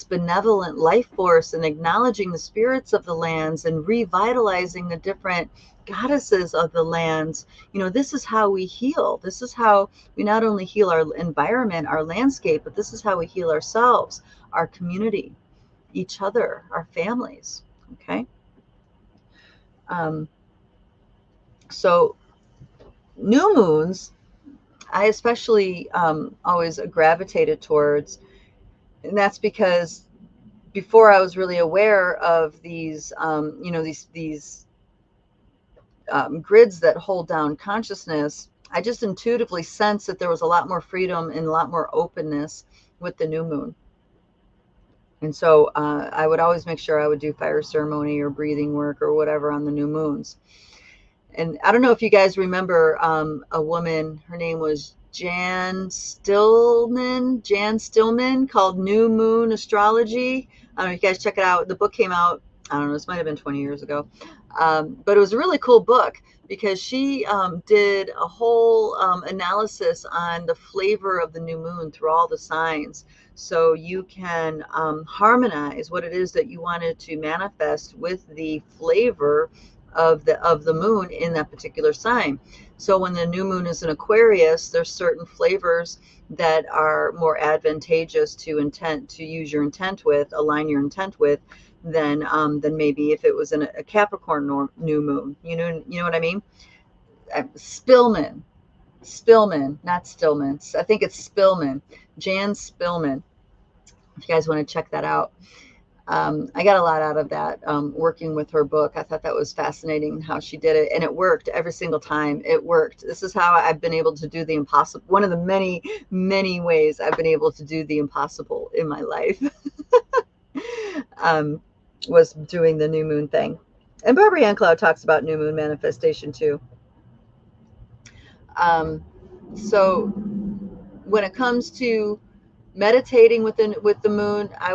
benevolent life force and acknowledging the spirits of the lands and revitalizing the different goddesses of the lands, this is how we heal. This is how we not only heal our environment, our landscape, but this is how we heal ourselves, our community, each other, our families. Okay. So new moons, I especially always gravitated towards, and that's because before I was really aware of these, these grids that hold down consciousness, I just intuitively sensed that there was a lot more freedom and a lot more openness with the new moon. And so I would always make sure I would do fire ceremony or breathing work or whatever on the new moons. And I don't know if you guys remember a woman, her name was Jan Stillman, called New Moon Astrology. I don't know if you guys check it out. The book came out, I don't know, this might have been 20 years ago. But it was a really cool book because she did a whole analysis on the flavor of the new moon through all the signs. So you can harmonize what it is that you wanted to manifest with the flavor of the moon in that particular sign. So when the new moon is in Aquarius, there's certain flavors that are more advantageous to use your intent with, align your intent with, than maybe if it was in a Capricorn new moon. You know what I mean? Spillman, not Stillman. I think it's Spillman, Jan Spillman. If you guys want to check that out. I got a lot out of that working with her book. I thought that was fascinating how she did it, and it worked every single time. It worked. This is how I've been able to do the impossible. One of the many, many ways I've been able to do the impossible in my life was doing the new moon thing. And Barbara Ann Cloud talks about new moon manifestation too. So when it comes to meditating with the moon, I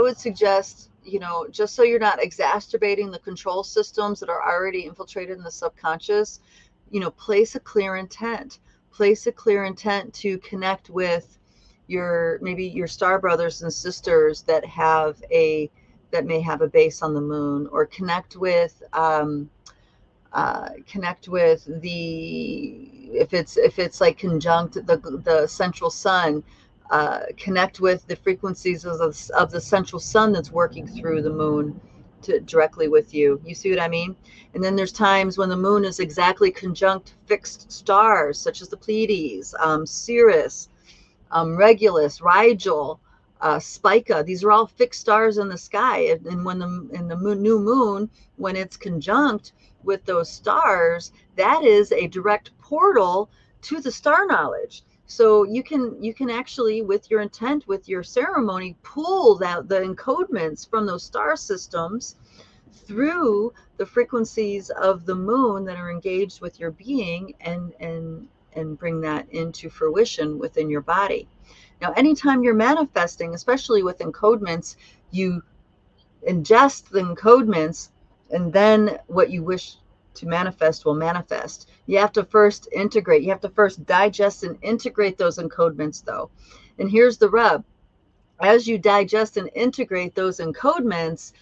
would suggest, just so you're not exacerbating the control systems that are already infiltrated in the subconscious, place a clear intent. Place a clear intent to connect with maybe your star brothers and sisters that may have a base on the moon, or connect with if it's like conjunct the central sun. Connect with the frequencies of the central sun that's working through the moon directly with you. You see what I mean? And then there's times when the moon is exactly conjunct fixed stars, such as the Pleiades, Sirius, Regulus, Rigel, Spica. These are all fixed stars in the sky. And when new moon, when it's conjunct with those stars, that is a direct portal to the star knowledge. So you can actually, with your intent, with your ceremony, pull the encodements from those star systems through the frequencies of the moon that are engaged with your being, and bring that into fruition within your body. Now, anytime you're manifesting, especially with encodements, you ingest the encodements, and then what you wish to manifest will manifest. You have to first integrate. You have to first digest and integrate those encodements, though. And here's the rub. As you digest and integrate those encodements,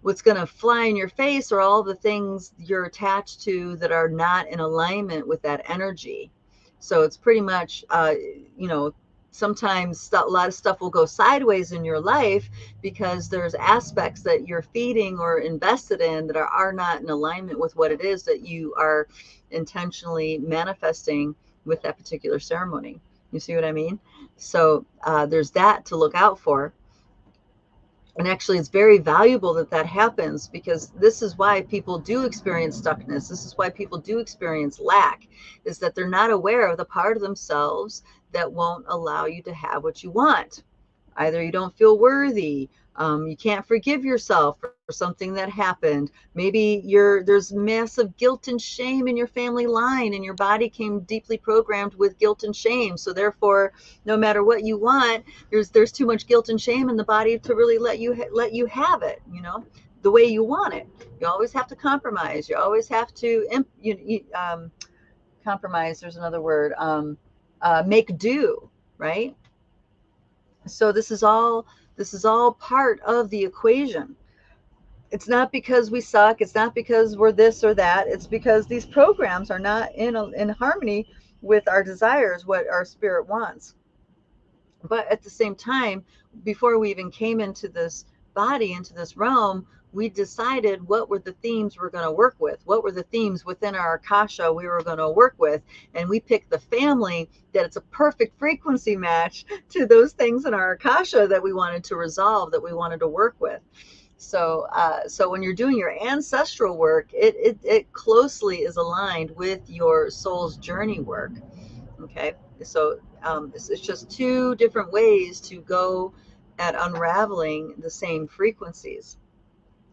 what's going to fly in your face are all the things you're attached to that are not in alignment with that energy. So it's pretty much, sometimes a lot of stuff will go sideways in your life because there's aspects that you're feeding or invested in that are not in alignment with what it is that you are intentionally manifesting with that particular ceremony. You see what I mean? So there's that to look out for. And actually, it's very valuable that happens, because this is why people do experience stuckness. This is why people do experience lack, is that they're not aware of the part of themselves that won't allow you to have what you want. Either you don't feel worthy, you can't forgive yourself for something that happened. Maybe there's massive guilt and shame in your family line, and your body came deeply programmed with guilt and shame. So therefore, no matter what you want, there's too much guilt and shame in the body to really let you have it, the way you want it. You always have to compromise. You always have to compromise. There's another word. Make do, right? So this is all part of the equation. It's not because we suck. It's not because we're this or that. It's because these programs are not in harmony with our desires, what our spirit wants. But at the same time, before we even came into this body, into this realm, we decided what were the themes we're going to work with, what were the themes within our akasha we were going to work with. And we picked the family that it's a perfect frequency match to those things in our akasha that we wanted to resolve, that we wanted to work with. So when you're doing your ancestral work, it closely is aligned with your soul's journey work. Okay, so it's just two different ways to go at unraveling the same frequencies.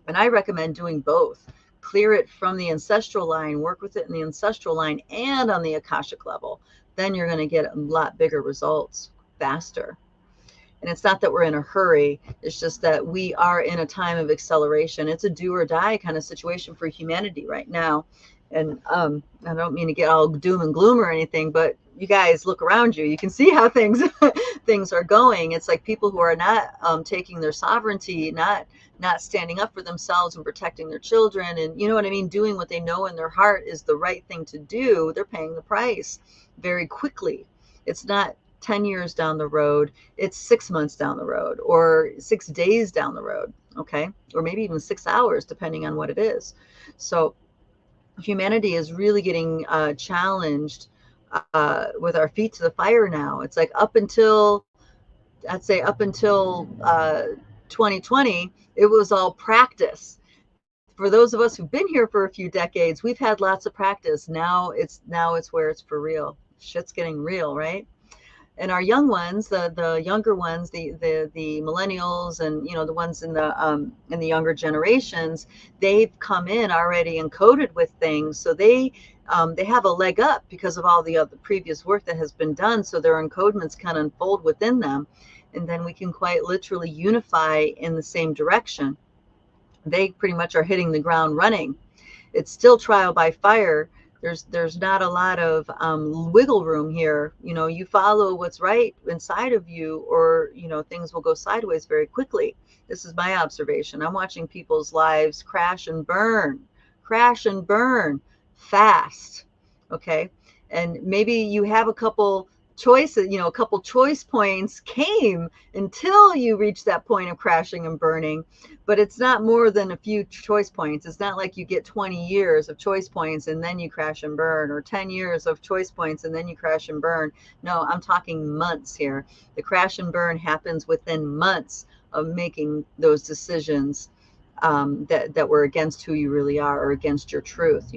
And I recommend doing both. Clear it from the ancestral line, work with it in the ancestral line and on the akashic level. Then you're going to get a lot bigger results faster. And it's not that we're in a hurry. It's just that we are in a time of acceleration. It's a do or die kind of situation for humanity right now. And I don't mean to get all doom and gloom or anything, but you guys look around you. You can see how things are going. It's like people who are not taking their sovereignty, not standing up for themselves and protecting their children, and you know what I mean, doing what they know in their heart is the right thing to do. They're paying the price very quickly. It's not 10 years down the road, it's 6 months down the road, or 6 days down the road, okay? Or maybe even 6 hours, depending on what it is. So humanity is really getting challenged with our feet to the fire now. It's like up until 2020, it was all practice. For those of us who've been here for a few decades, we've had lots of practice. Now it's where it's for real. Shit's getting real, right? And our young ones, the younger ones, the millennials, and the ones in the younger generations, they've come in already encoded with things, so they have a leg up because of all the other previous work that has been done. So their encodements can unfold within them, and then we can quite literally unify in the same direction. They pretty much are hitting the ground running. It's still trial by fire. There's not a lot of wiggle room here. You follow what's right inside of you, or things will go sideways very quickly. This is my observation. I'm watching people's lives crash and burn fast. Okay, and maybe you have a couple choices, a couple choice points came until you reach that point of crashing and burning, but it's not more than a few choice points. It's not like you get 20 years of choice points and then you crash and burn, or 10 years of choice points and then you crash and burn. No, I'm talking months here. The crash and burn happens within months of making those decisions that were against who you really are, or against your truth.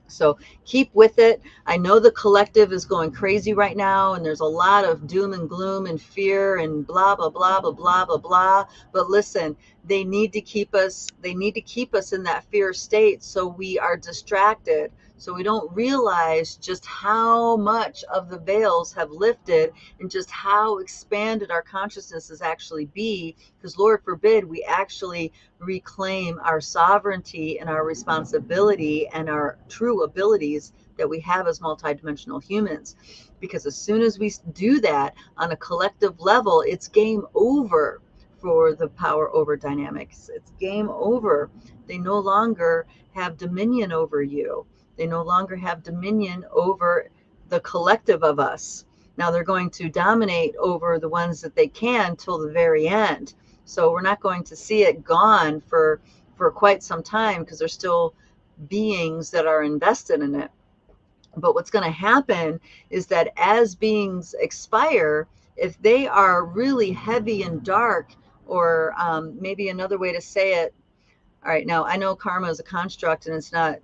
So keep with it. I know the collective is going crazy right now, and there's a lot of doom and gloom and fear and blah, blah, blah, blah, blah, blah, blah. But listen, they need to keep us in that fear state, so we are distracted, so we don't realize just how much of the veils have lifted and just how expanded our consciousnesses actually be, because Lord forbid we actually reclaim our sovereignty and our responsibility and our true abilities that we have as multidimensional humans. Because as soon as we do that on a collective level, it's game over for the power over dynamics. It's game over. They no longer have dominion over you. They no longer have dominion over the collective of us. Now they're going to dominate over the ones that they can till the very end. So we're not going to see it gone for quite some time, because there's still beings that are invested in it. But what's going to happen is that as beings expire, if they are really heavy and dark, or maybe another way to say it, All right, now I know karma is a construct, and it's not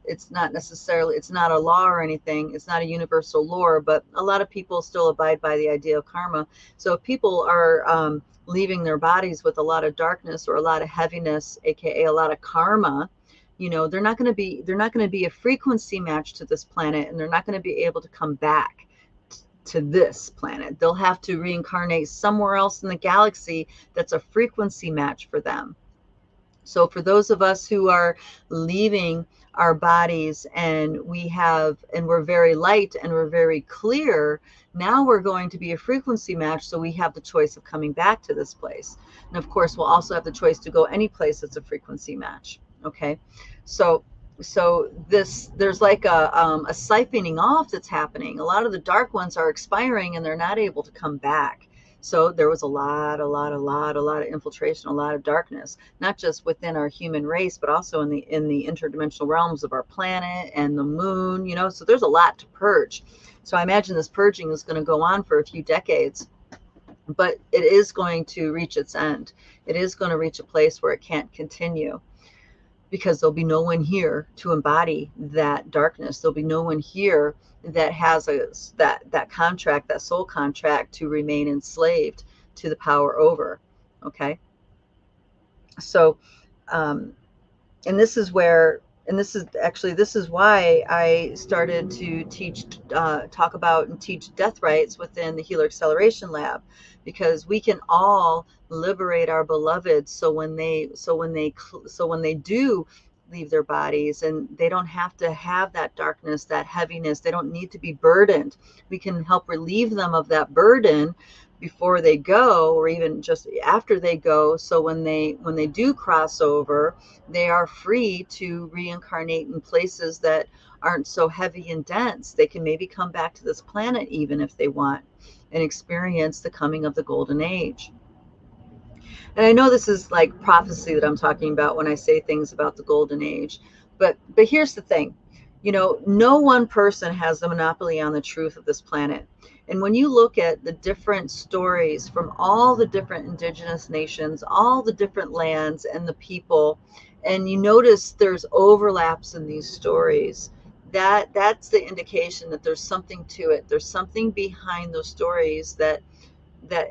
necessarily, it's not a law or anything. It's not a universal law, but a lot of people still abide by the idea of karma. So if people are leaving their bodies with a lot of darkness or a lot of heaviness, aka a lot of karma, you know, they're not going to be a frequency match to this planet, and they're not going to be able to come back to this planet. They'll have to reincarnate somewhere else in the galaxy that's a frequency match for them. So for those of us who are leaving our bodies, and we're very light and we're very clear, now we're going to be a frequency match, so we have the choice of coming back to this place. And of course, we'll also have the choice to go any place that's a frequency match. Okay, so there's like a siphoning off that's happening. A lot of the dark ones are expiring, and they're not able to come back. So there was a lot of infiltration, a lot of darkness, not just within our human race, but also in the interdimensional realms of our planet and the moon, you know. So there's a lot to purge. So I imagine this purging is going to go on for a few decades, but it is going to reach its end. It is going to reach a place where it can't continue, because there'll be no one here to embody that darkness. There'll be no one here that has that contract, that soul contract, to remain enslaved to the power over. Okay, so and this is where, and this is why I started to talk about and teach death rites within the Healer Acceleration Lab, because we can all liberate our beloveds, so when they do leave their bodies, and they don't have to have that darkness, that heaviness, they don't need to be burdened. We can help relieve them of that burden before they go, or even just after they go, so when they do cross over, they are free to reincarnate in places that aren't so heavy and dense. They can maybe come back to this planet even if they want, and experience the coming of the golden age. And I know this is like prophecy that I'm talking about when I say things about the golden age, but here's the thing, you know, no one person has the monopoly on the truth of this planet. And when you look at the different stories from all the different indigenous nations, all the different lands and the people, and you notice there's overlaps in these stories, that's the indication that there's something to it. There's something behind those stories that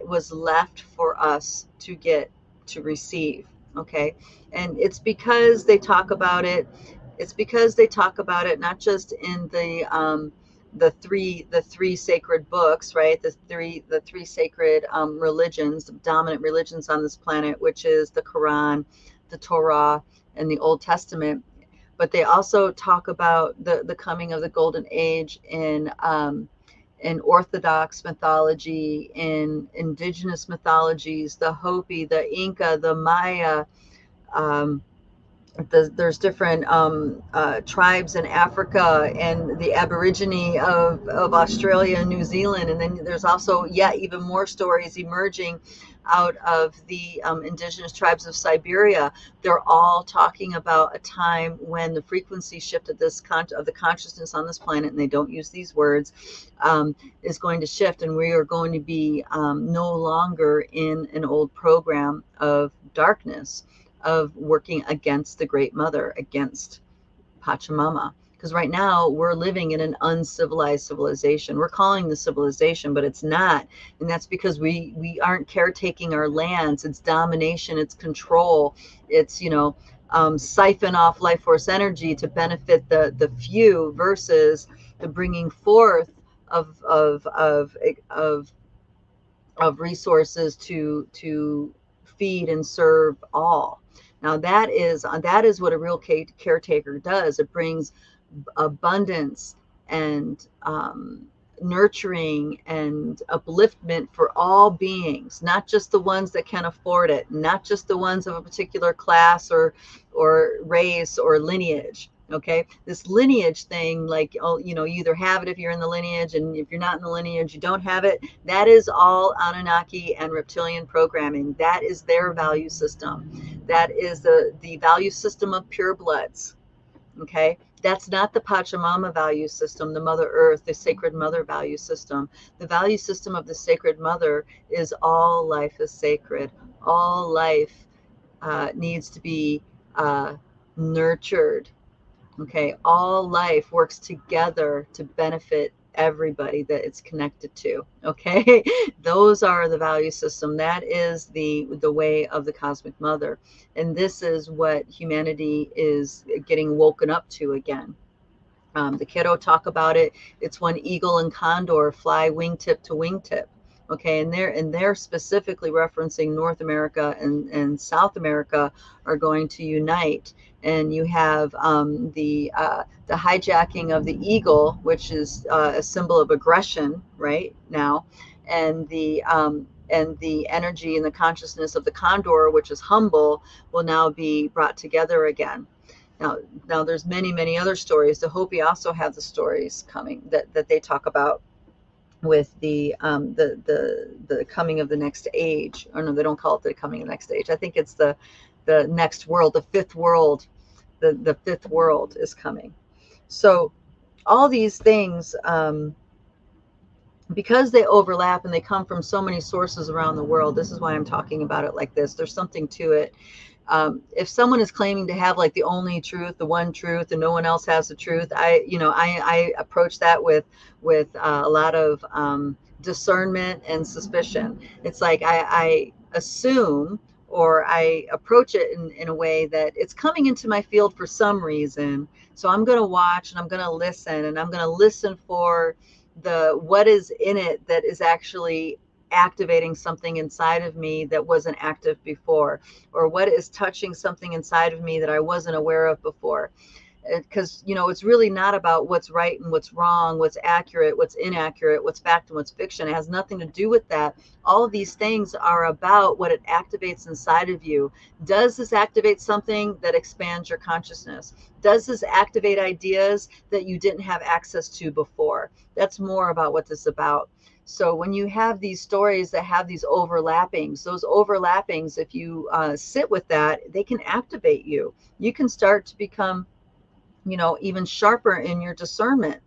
was left for us to get to receive. Okay, and it's because they talk about it. It's because they talk about it not just in the three sacred books, right? The three sacred religions, the dominant religions on this planet, which is the Quran, the Torah, and the Old Testament. But they also talk about the coming of the golden age in Orthodox mythology, in indigenous mythologies, the Hopi, the Inca, the Maya. There's different tribes in Africa, and the Aborigine of Australia and New Zealand. And then there's also, even more stories emerging out of the indigenous tribes of Siberia. They're all talking about a time when the frequency shift of the consciousness on this planet, and they don't use these words, is going to shift, and we are going to be no longer in an old program of darkness, of working against the Great Mother, against Pachamama. Because right now we're living in an uncivilized civilization. We're calling the civilization, but it's not. And that's because we aren't caretaking our lands. It's domination, it's control, it's, siphon off life force energy to benefit the few, versus the bringing forth of resources to feed and serve all. Now that is what a real caretaker does. It brings abundance and nurturing and upliftment for all beings, not just the ones that can afford it, not just the ones of a particular class or race or lineage. Okay, this lineage thing, like, you either have it if you're in the lineage, and if you're not in the lineage, you don't have it. That is all Anunnaki and reptilian programming. That is their value system. That is the value system of purebloods. Okay, that's not the Pachamama value system, the Mother Earth, the Sacred Mother value system. The value system of the Sacred Mother is all life is sacred. All life needs to be nurtured. Okay, all life works together to benefit everybody that it's connected to. Okay, those are the value system. That is the way of the cosmic mother, and this is what humanity is getting woken up to again. The kiddo talk about it. It's when eagle and condor fly wingtip to wingtip. Okay, and they're specifically referencing North America and South America are going to unite, and you have the hijacking of the eagle, which is a symbol of aggression right now, and the energy and the consciousness of the condor, which is humble, will now be brought together again. Now there's many other stories. The Hopi also have the stories coming that they talk about with the coming of the next age. Or no, they don't call it the coming of the next age. I think it's the next world, the fifth world. The fifth world is coming. So all these things, because they overlap and they come from so many sources around the world, this is why I'm talking about it like this. There's something to it. If someone is claiming to have like the only truth, the one truth, and no one else has the truth, I approach that with a lot of discernment and suspicion. It's like I assume, or I approach it in a way that it's coming into my field for some reason. So I'm going to watch and I'm going to listen, and I'm going to listen for what is in it that is actually activating something inside of me that wasn't active before, or what is touching something inside of me that I wasn't aware of before. Because it's really not about what's right and what's wrong, what's accurate, what's inaccurate, what's fact and what's fiction. It has nothing to do with that. All of these things are about what it activates inside of you. Does this activate something that expands your consciousness? Does this activate ideas that you didn't have access to before? That's more about what this is about. So when you have these stories that have these overlappings, those overlappings, if you sit with that, they can activate you. You can start to become even sharper in your discernment.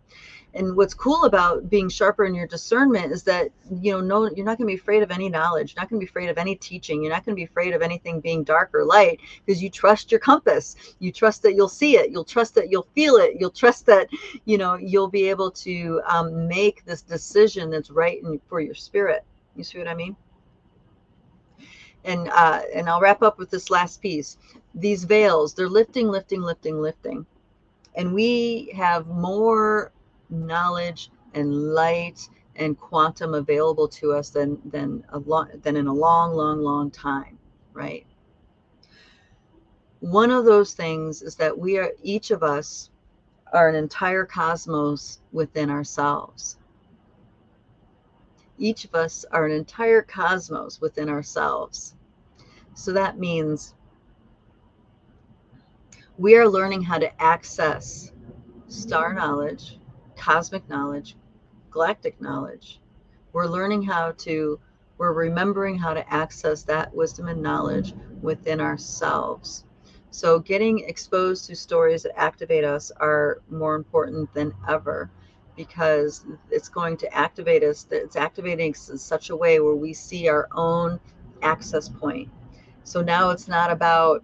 And what's cool about being sharper in your discernment is that, you're not going to be afraid of any knowledge. You're not going to be afraid of any teaching. You're not going to be afraid of anything being dark or light, because you trust your compass. You trust that you'll see it. You'll trust that you'll feel it. You'll trust that, you'll be able to make this decision that's right for your spirit. You see what I mean? And I'll wrap up with this last piece. These veils, they're lifting. And we have more knowledge and light and quantum available to us than in a long time, right? One of those things is that each of us are an entire cosmos within ourselves. Each of us are an entire cosmos within ourselves. So that means we are learning how to access star knowledge, cosmic knowledge, galactic knowledge. We're remembering how to access that wisdom and knowledge within ourselves. So getting exposed to stories that activate us are more important than ever, because it's going to activate us. It's activating us in such a way where we see our own access point. So now it's not about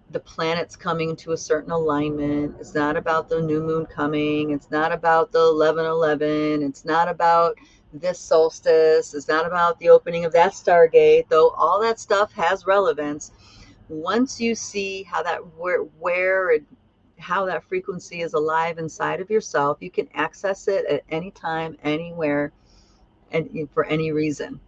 the planets coming into a certain alignment. It's not about the new moon coming. It's not about the 11:11. It's not about this solstice. It's not about the opening of that stargate, though all that stuff has relevance. Once you see how that how that frequency is alive inside of yourself, you can access it at any time, anywhere, and for any reason.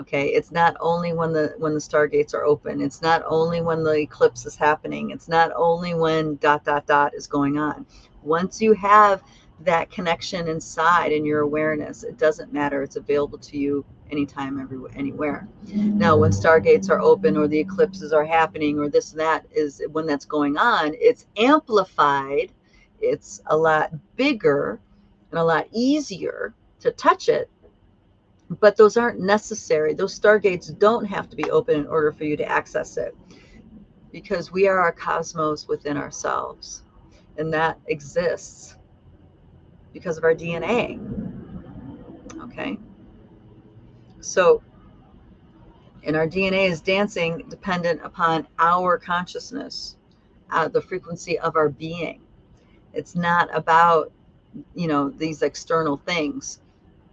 Okay, it's not only when the stargates are open. It's not only when the eclipse is happening. It's not only when ... is going on. Once you have that connection inside in your awareness, it doesn't matter. It's available to you anytime, everywhere, anywhere. Now, when stargates are open, or the eclipses are happening, or this and that, is when that's going on, it's amplified. It's a lot bigger and a lot easier to touch it. But those aren't necessary. Those stargates don't have to be open in order for you to access it, because we are our cosmos within ourselves, and that exists because of our DNA. Okay, so, and our DNA is dancing dependent upon our consciousness, the frequency of our being. It's not about, these external things,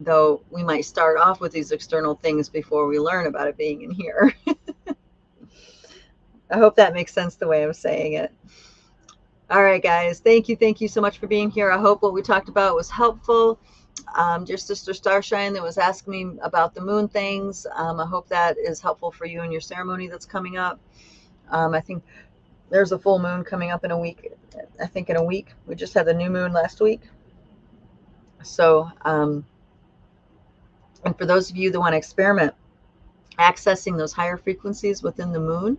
though we might start off with these external things before we learn about it being in here. I hope that makes sense the way I'm saying it. All right, guys. Thank you so much for being here. I hope what we talked about was helpful. Dear Sister Starshine that was asking me about the moon things. I hope that is helpful for you in your ceremony that's coming up. I think there's a full moon coming up in a week. I think in a week. We just had the new moon last week. So, and for those of you that want to experiment accessing those higher frequencies within the moon,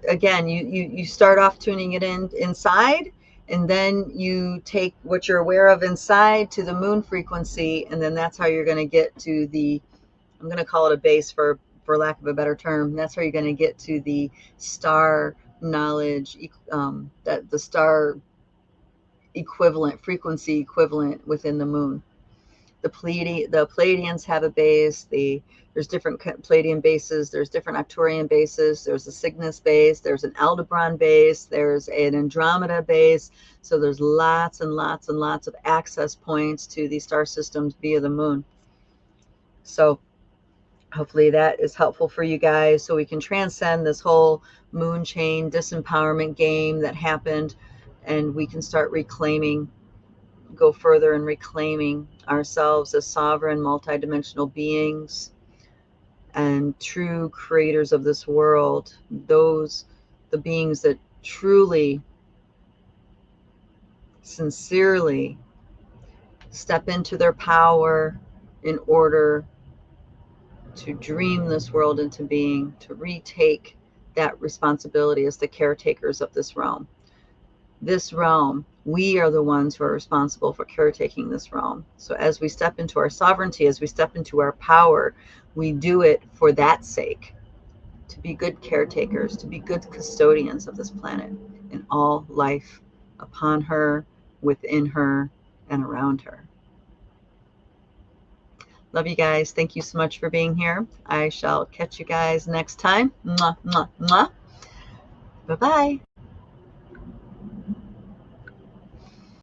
again, you start off tuning it inside, and then you take what you're aware of inside to the moon frequency, and then that's how you're going to get to the, I'm going to call it a base for lack of a better term. That's how you're going to get to the star knowledge, that the star equivalent, frequency equivalent within the moon. The Pleiadians have a base. There's different Pleiadian bases. There's different Arcturian bases. There's a Cygnus base. There's an Aldebaran base. There's an Andromeda base. So there's lots and lots and lots of access points to these star systems via the moon. So hopefully that is helpful for you guys, so we can transcend this whole moon chain disempowerment game that happened, and we can start reclaiming, go further in reclaiming ourselves as sovereign multidimensional beings and true creators of this world, the beings that truly, sincerely step into their power in order to dream this world into being, to retake that responsibility as the caretakers of this realm. This realm, we are the ones who are responsible for caretaking this realm. So as we step into our sovereignty, as we step into our power, we do it for that sake, to be good caretakers, to be good custodians of this planet and all life upon her, within her, and around her. Love you guys. Thank you so much for being here. I shall catch you guys next time. Mwah, mwah, mwah. Bye-bye.